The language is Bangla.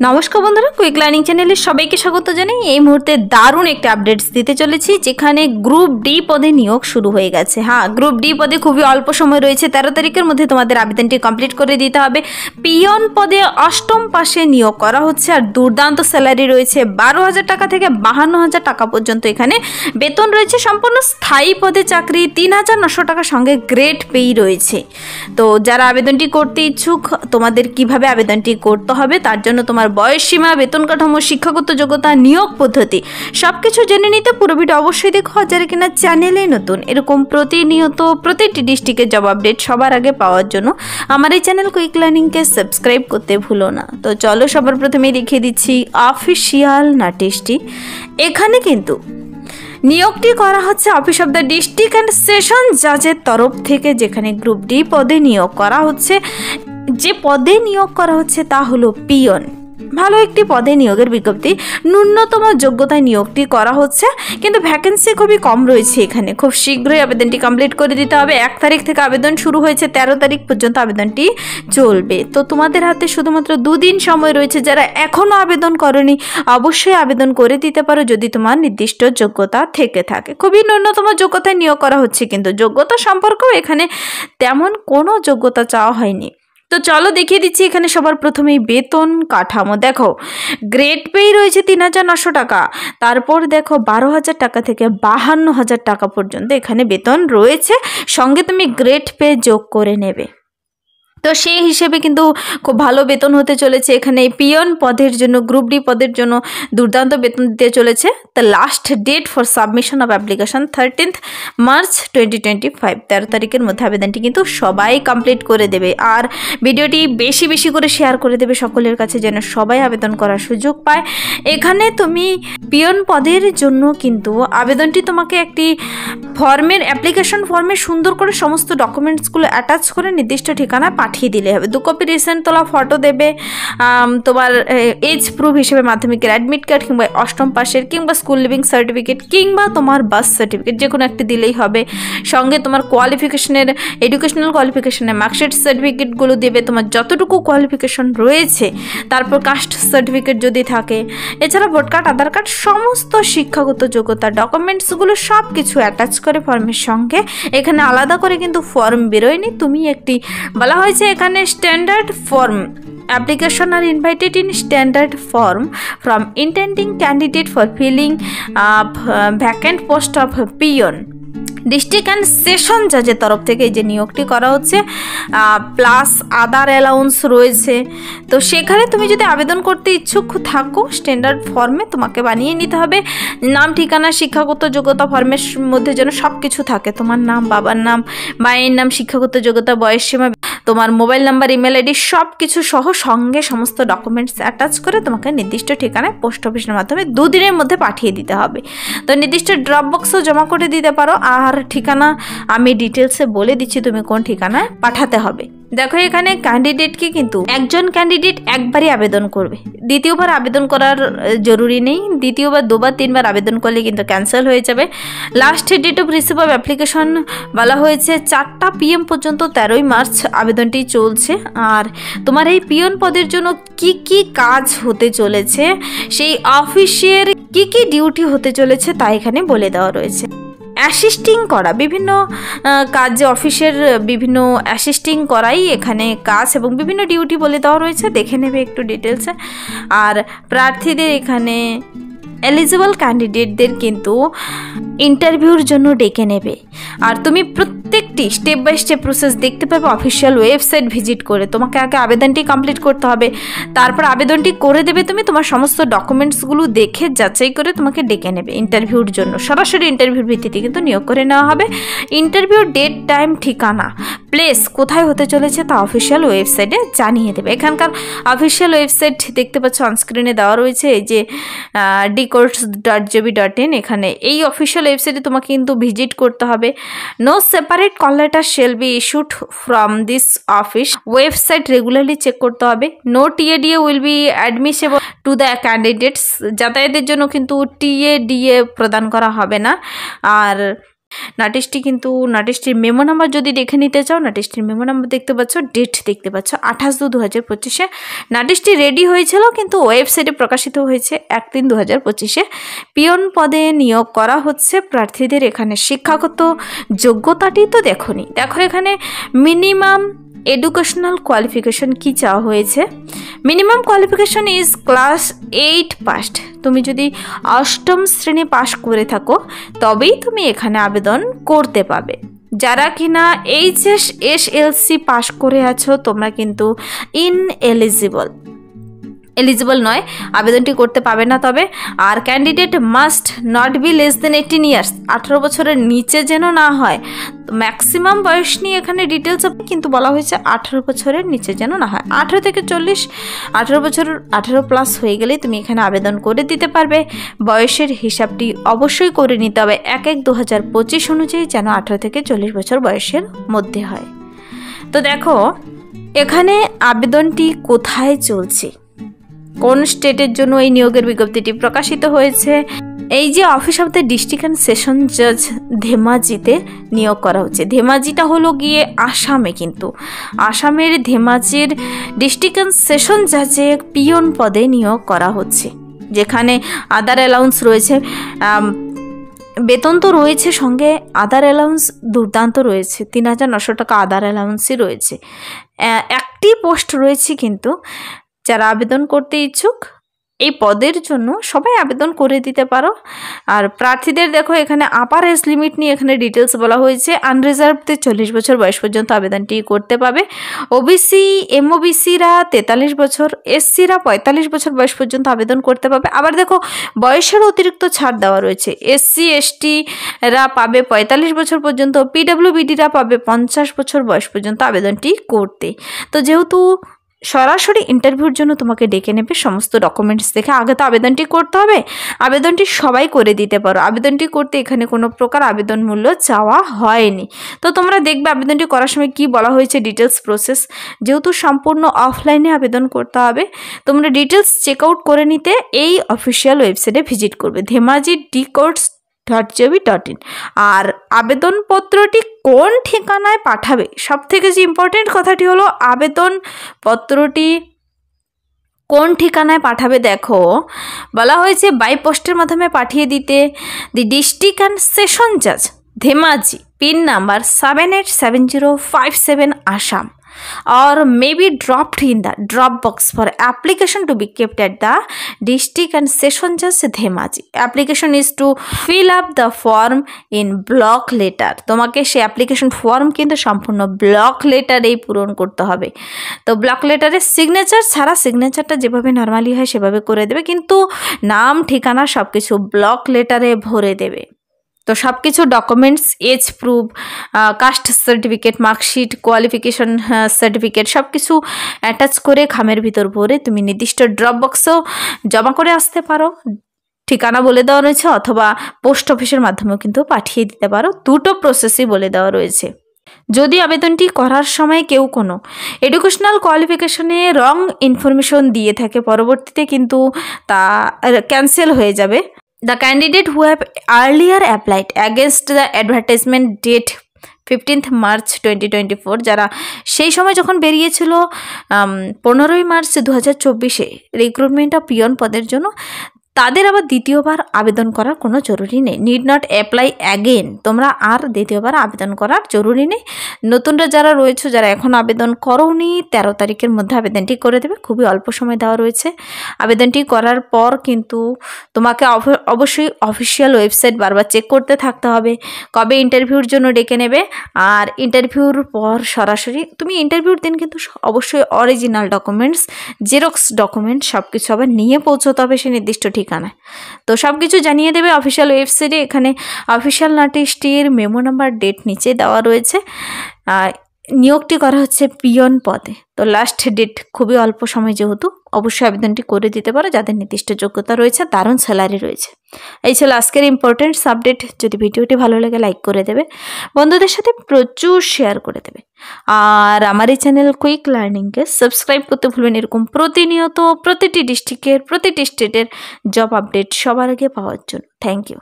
নমস্কার বন্ধুরা, কুইক লার্নিং চ্যানেলে সবাইকে স্বাগত জানাই। এই মুহূর্তে দারুণ একটা আপডেটস দিতে চলেছি, যেখানে গ্রুপ ডি পদে নিয়োগ শুরু হয়ে গেছে। হ্যাঁ, গ্রুপ ডি পদে খুবই অল্প সময় রয়েছে, 13 তারিখের মধ্যে তোমাদের আবেদনটি কমপ্লিট করে দিতে হবে। পিয়ন পদে অষ্টম পাশে নিয়োগ করা হচ্ছে, আর দুর্দান্ত স্যালারি রয়েছে 12,000 টাকা থেকে 52,000 টাকা পর্যন্ত এখানে বেতন রয়েছে। সম্পূর্ণ স্থায়ী পদে চাকরি, 3,900 টাকার সঙ্গে গ্রেড পেই রয়েছে। তো যারা আবেদনটি করতে ইচ্ছুক, তোমাদের কিভাবে আবেদনটি করতে হবে, তার জন্য তোমার বয়স সীমা, বেতন কাঠামো, শিক্ষাগত যোগ্যতা, নিয়োগ পদ্ধতি সবকিছু জেনে নিতে পুরো ভিডিও অবশ্যই দেখো। যারা কিনা চ্যানেলে নতুন, এরকম প্রতিনিয়ত প্রতিটি ডিস্ট্রিক্টের জব আপডেট সবার আগে পাওয়ার জন্য আমার এই চ্যানেল কুইক লার্নিংকে সাবস্ক্রাইব করতে ভুলো না। তো চলো সবার প্রথমেই দেখিয়ে দিচ্ছি অফিসিয়াল নোটিশটি। এখানে কিন্তু নিয়োগটি করা হচ্ছে office of the district and session জাজের তরফ থেকে, যেখানে গ্রুপ ডি পদে নিয়োগ করা হচ্ছে। যে পদে নিয়োগ করা হচ্ছে তা হলো পিয়ন। ভালো একটি পদে নিয়োগের বিজ্ঞপ্তি, ন্যূনতম যোগ্যতায় নিয়োগটি করা হচ্ছে, কিন্তু ভ্যাকেন্সি খুবই কম রয়েছে। এখানে খুব শীঘ্রই আবেদনটি কমপ্লিট করে দিতে হবে। 1 তারিখ থেকে আবেদন শুরু হয়েছে, 13 তারিখ পর্যন্ত আবেদনটি চলবে। তো তোমাদের হাতে শুধুমাত্র 2 দিন সময় রয়েছে। যারা এখনও আবেদন করনি, অবশ্যই আবেদন করে দিতে পারো যদি তোমার নির্দিষ্ট যোগ্যতা থেকে থাকে। খুবই ন্যূনতম যোগ্যতায় নিয়োগ করা হচ্ছে, কিন্তু যোগ্যতা সম্পর্কেও এখানে তেমন কোনো যোগ্যতা চাওয়া হয়নি। তো চলো দেখিয়ে দিচ্ছি এখানে সবার প্রথমেই বেতন কাঠামো। দেখো, গ্রেড পেই রয়েছে 3,900 টাকা। তারপর দেখো 12,000 টাকা থেকে 52,000 টাকা পর্যন্ত এখানে বেতন রয়েছে। সঙ্গে তুমি গ্রেড পে যোগ করে নেবে। তো সেই হিসেবে কিন্তু খুব ভালো বেতন হতে চলেছে। এখানে পিয়ন পদের জন্য, গ্রুপ ডি পদের জন্য দুর্দান্ত বেতন দিতে চলেছে। The last date for submission of application 13 March 2025। 13 তারিখের মধ্যে আবেদনটি কিন্তু সবাই কমপ্লিট করে দেবে। আর ভিডিওটি বেশি বেশি করে শেয়ার করে দেবে সকলের কাছে, যেন সবাই আবেদন করার সুযোগ পায়। এখানে তুমি পিয়ন পদের জন্য কিন্তু আবেদনটি তোমাকে একটি ফর্মের, অ্যাপ্লিকেশন ফর্মে সুন্দর করে সমস্ত ডকুমেন্টসগুলো অ্যাটাচ করে নির্দিষ্ট ঠিকানায় পাঠিয়ে দিলে হবে। 2 কপি রিসেন্ট তোলা ফটো দেবে, তোমার এজ প্রুফ হিসেবে মাধ্যমিকের অ্যাডমিট কার্ড কিংবা অষ্টম পাশের কিংবা স্কুল লিভিং সার্টিফিকেট কিংবা তোমার বার্থ সার্টিফিকেট, যে কোনো একটি দিলেই হবে। সঙ্গে তোমার কোয়ালিফিকেশনের, এডুকেশনাল কোয়ালিফিকেশনের মার্কশিট সার্টিফিকেটগুলো দেবে, তোমার যতটুকু কোয়ালিফিকেশন রয়েছে। তারপর কাস্ট সার্টিফিকেট যদি থাকে, এছাড়া ভোট কার্ড, আধার কার্ড, সমস্ত শিক্ষাগত যোগ্যতা ডকুমেন্টসগুলো সব কিছু অ্যাটাচ করে ফর্মের সঙ্গে। এখানে আলাদা করে কিন্তু ফর্ম বেরোয়নি, তুমি একটি বলা হয়েছে এখানে standard form application are invited in standard form from intending candidate for filling up vacant post of peon district and session জাজের তরফ থেকে এই যে নিয়োগটি করা হচ্ছে, প্লাস আদার অ্যালাউন্স রয়েছে। তো সেখানে তুমি যদি আবেদন করতে ইচ্ছুক থাকো, স্ট্যান্ডার্ড ফর্মে তোমাকে বানিয়ে নিতে হবে। নাম, ঠিকানা, শিক্ষাগত যোগ্যতা ফর্মের মধ্যে যেন সব কিছু থাকে। তোমার নাম, বাবার নাম, মায়ের নাম, শিক্ষাগত যোগ্যতা, বয়স সীমা, তোমার মোবাইল নাম্বার, ইমেল আইডি সব কিছু সহ সঙ্গে সমস্ত ডকুমেন্টস অ্যাটাচ করে তোমাকে নির্দিষ্ট ঠিকানায় পোস্ট অফিসের মাধ্যমে 2 দিনের মধ্যে পাঠিয়ে দিতে হবে। তো নির্দিষ্ট ড্রপ বক্সও জমা করে দিতে পারো। আর ঠিকানা আমি ডিটেলসে বলে দিচ্ছি তুমি কোন ঠিকানায় পাঠাতে হবে। দেখো, এখানে ক্যান্ডিডেটকে কিন্তু একজন ক্যান্ডিডেট একবারই আবেদন করবে, দ্বিতীয়বার আবেদন করার জরুরি নেই। দ্বিতীয়বার, 2 বার, 3 বার আবেদন করলে কিন্তু ক্যান্সেল হয়ে যাবে। Last date of receive of application বলা হয়েছে 4টা PM পর্যন্ত, 13ই মার্চ আবেদনটি চলছে। আর তোমার এই পিয়ন পদের জন্য কি কি কাজ হতে চলেছে, সেই অফিসের কি কি ডিউটি হতে চলেছে তা এখানে বলে দেওয়া রয়েছে। অ্যাসিস্টিং করা, বিভিন্ন কাজে অফিসের বিভিন্ন অ্যাসিস্টিং করাই এখানে কাজ এবং বিভিন্ন ডিউটি বলে দেওয়া রয়েছে, দেখে নেবে একটু ডিটেলসে। আর প্রার্থীদের এখানে এলিজিবল ক্যান্ডিডেটদের কিন্তু ইন্টারভিউর জন্য ডেকে নেবে। আর তুমি প্রত্যেকটি স্টেপ বাই স্টেপ প্রসেস দেখতে পাবে অফিসিয়াল ওয়েবসাইট ভিজিট করে। তোমাকে আগে আবেদনটি কমপ্লিট করতে হবে, তারপর আবেদনটি করে দেবে তুমি, তোমার সমস্ত ডকুমেন্টসগুলো দেখে যাচাই করে তোমাকে ডেকে নেবে ইন্টারভিউর জন্য। সরাসরি ইন্টারভিউর ভিত্তিতে কিন্তু নিয়োগ করে নেওয়া হবে। ইন্টারভিউর ডেট, টাইম, ঠিকানা, প্লেস কোথায় হতে চলেছে তা অফিসিয়াল ওয়েবসাইটে জানিয়ে দেবে। এখানকার অফিসিয়াল ওয়েবসাইট দেখতে পাচ্ছ অনস্ক্রিনে দেওয়া রয়েছে, এই যে dcourts.gov.in। এখানে এই অফিসিয়াল ওয়েবসাইটে তোমাকে কিন্তু ভিজিট করতে হবে। No separate call letter shall be issued from this office, website regularly check করতে হবে। No TADA will be admissible to the candidates, যাতায়াতের জন্য কিন্তু TADA প্রদান করা হবে না। আর নোটিশটি কিন্তু নোটিশটির মেমো নাম্বার যদি দেখে নিতে চাও, নোটিশটির মেমো নাম্বার দেখতে পাচ্ছ, ডেট দেখতে পাচ্ছ 28/2/2025। নোটিশটি রেডি হয়েছিল কিন্তু ওয়েবসাইটে প্রকাশিত হয়েছে 1/3/2025। পিয়ন পদে নিয়োগ করা হচ্ছে প্রার্থীদের। এখানে শিক্ষাগত যোগ্যতাটি তো দেখোনি, দেখো এখানে মিনিমাম এডুকেশনাল কোয়ালিফিকেশন কি চাওয়া হয়েছে। Minimum qualification is class 8 past. তুমি যদি 8ম শ্রেণী পাস করে থাকো তবেই তুমি এখানে আবেদন করতে পাবে। যারা কিনা HS SLC পাস করে আছো তোমরা কিন্তু এলিজিবল নয়, আবেদনটি করতে পাবে না। তবে আর candidate must not be less than 18 years, 18 বছরের নিচে যেন না হয়। ম্যাক্সিমাম বয়স নিয়ে এখানে ডিটেলস হবে, কিন্তু বলা হয়েছে 18 বছরের নিচে যেন না হয়। 18 থেকে 40, 18 বছর 18 প্লাস হয়ে গেলেই তুমি এখানে আবেদন করে দিতে পারবে। বয়সের হিসাবটি অবশ্যই করে নিতে হবে 1/1/2025 অনুযায়ী, যেন 18 থেকে 40 বছর বয়সের মধ্যে হয়। তো দেখো এখানে আবেদনটি কোথায় চলছে, কোন স্টেটের জন্য এই নিয়োগের বিজ্ঞপ্তিটি প্রকাশিত হয়েছে। এই যে office of the district and session জাজ ধেমাজিতে নিয়োগ করা হচ্ছে। ধেমাজিটা হলো গিয়ে আসামে, কিন্তু আসামের ধেমাজির ডিস্ট্রিক্ট অ্যান্ড সেশন জাজে পিয়ন পদে নিয়োগ করা হচ্ছে, যেখানে আদার অ্যালাউন্স রয়েছে। বেতন তো রয়েছে, সঙ্গে আদার অ্যালাউন্স দুর্দান্ত রয়েছে, 3,900 টাকা আদার অ্যালাউন্সই রয়েছে। একটি পোস্ট রয়েছে, কিন্তু যারা আবেদন করতে ইচ্ছুক এই পদের জন্য সবাই আবেদন করে দিতে পারো। আর প্রার্থীদের দেখো এখানে আপার এজ লিমিট নিয়ে এখানে ডিটেলস বলা হয়েছে। আনরিজার্ভদের 40 বছর বয়স পর্যন্ত আবেদনটি করতে পাবে। ওবিসি MOBCরা 43 বছর, SCরা 45 বছর বয়স পর্যন্ত আবেদন করতে পাবে। আবার দেখো বয়সের অতিরিক্ত ছাড় দেওয়া রয়েছে। SC STরা পাবে 45 বছর পর্যন্ত, PWBDরা পাবে 50 বছর বয়স পর্যন্ত আবেদনটি করতে। তো যেহেতু সরাসরি ইন্টারভিউর জন্য তোমাকে ডেকে নেবে, সমস্ত ডকুমেন্টস দেখে আগে তো আবেদনটি করতে হবে। আবেদনটি সবাই করে দিতে পারো। আবেদনটি করতে এখানে কোনো প্রকার আবেদন মূল্য চাওয়া হয়নি। তো তোমরা দেখবে আবেদনটি করার সময় কি বলা হয়েছে, ডিটেলস প্রসেস। যেহেতু সম্পূর্ণ অফলাইনে আবেদন করতে হবে, তোমরা ডিটেলস চেক আউট করে নিতে এই অফিসিয়াল ওয়েবসাইটে ভিজিট করবে dhemaji-dcourts.gov.in। আর আবেদনপত্রটি কোন ঠিকানায় পাঠাবে, সব থেকে যে ইম্পর্টেন্ট কথাটি হলো আবেদনপত্রটি কোন ঠিকানায় পাঠাবে। দেখো বলা হয়েছে বাই পোস্টের মাধ্যমে পাঠিয়ে দিতে দি ডিস্ট্রিক্ট অ্যান্ড সেশন জাজ Dhemaji, pin number 787057 Assam, or may be dropped in the drop box for application to be kept at the district and session judge Dhemaji. Application is to fill up the form in block letter. তোমাকে সেই অ্যাপ্লিকেশন ফর্ম কিন্তু সম্পূর্ণ ব্লক লেটারেই পূরণ করতে হবে। তো ব্লক লেটারের সিগনেচার ছাড়া, সিগনেচারটা যেভাবে নর্মালি হয় সেভাবে করে দেবে, কিন্তু নাম ঠিকানা সব কিছু ব্লক লেটারে ভরে দেবে। তো সব কিছু documents, age proof, caste certificate, marksheet, qualification certificate সব কিছু অ্যাটাচ করে খামের ভিতর ভরে তুমি নির্দিষ্ট ড্রপ বক্সেও জমা করে আসতে পারো। ঠিকানা বলে দেওয়া রয়েছে, অথবা পোস্ট অফিসের মাধ্যমেও কিন্তু পাঠিয়ে দিতে পারো। দুটো প্রসেসই বলে দেওয়া রয়েছে। যদি আবেদনটি করার সময় কেউ কোনো এডুকেশনাল কোয়ালিফিকেশনে রং ইনফরমেশন দিয়ে থাকে, পরবর্তীতে কিন্তু তা ক্যান্সেল হয়ে যাবে। The candidate who have earlier applied against the advertisement date 15th March 2024, যারা সেই সময় যখন বেরিয়েছিল 15ই মার্চ 2024 রিক্রুটমেন্ট অফ পিয়ন পদের জন্য, তাদের আবার দ্বিতীয়বার আবেদন করার কোনো জরুরি নেই। নিড নট অ্যাপ্লাই অ্যাগেন, তোমরা আর দ্বিতীয়বার আবেদন করার জরুরি নেই। নতুনরা যারা রয়েছে, যারা এখন আবেদন করোনি, 13 তারিখের মধ্যে আবেদনটি করে দেবে। খুবই অল্প সময় দেওয়া রয়েছে। আবেদনটি করার পর কিন্তু তোমাকে অবশ্যই অফিসিয়াল ওয়েবসাইট বারবার চেক করতে থাকতে হবে কবে ইন্টারভিউর জন্য ডেকে নেবে। আর ইন্টারভিউর পর সরাসরি তুমি ইন্টারভিউর দিন কিন্তু অবশ্যই অরিজিনাল ডকুমেন্টস, জেরক্স ডকুমেন্ট সব কিছু আবার নিয়ে পৌঁছতে হবে সে নির্দিষ্ট ঠিকানায়। তো সব কিছু জানিয়ে দেবে অফিসিয়াল ওয়েবসাইটে। এখানে অফিসিয়াল নোটিশটির মেমো নাম্বার, ডেট নিচে দেওয়া রয়েছে। নিয়োগটি করা হচ্ছে পিয়ন পদে। তো লাস্ট ডেট খুবই অল্প সময়, যেহেতু অবশ্যই আবেদনটি করে দিতে পারো যাদের নির্দিষ্ট যোগ্যতা রয়েছে, দারুণ স্যালারি রয়েছে। এই ছিল আজকের ইম্পর্টেন্ট আপডেট। যদি ভিডিওটি ভালো লাগে লাইক করে দেবে, বন্ধুদের সাথে প্রচুর শেয়ার করে দেবে। আর আমার এই চ্যানেল কুইক লার্নিংকে সাবস্ক্রাইব করতে ভুলবেন, এরকম প্রতিনিয়ত প্রতিটি ডিস্ট্রিক্টের, প্রতিটি স্টেটের জব আপডেট সবার আগে পাওয়ার জন্য। Thank you.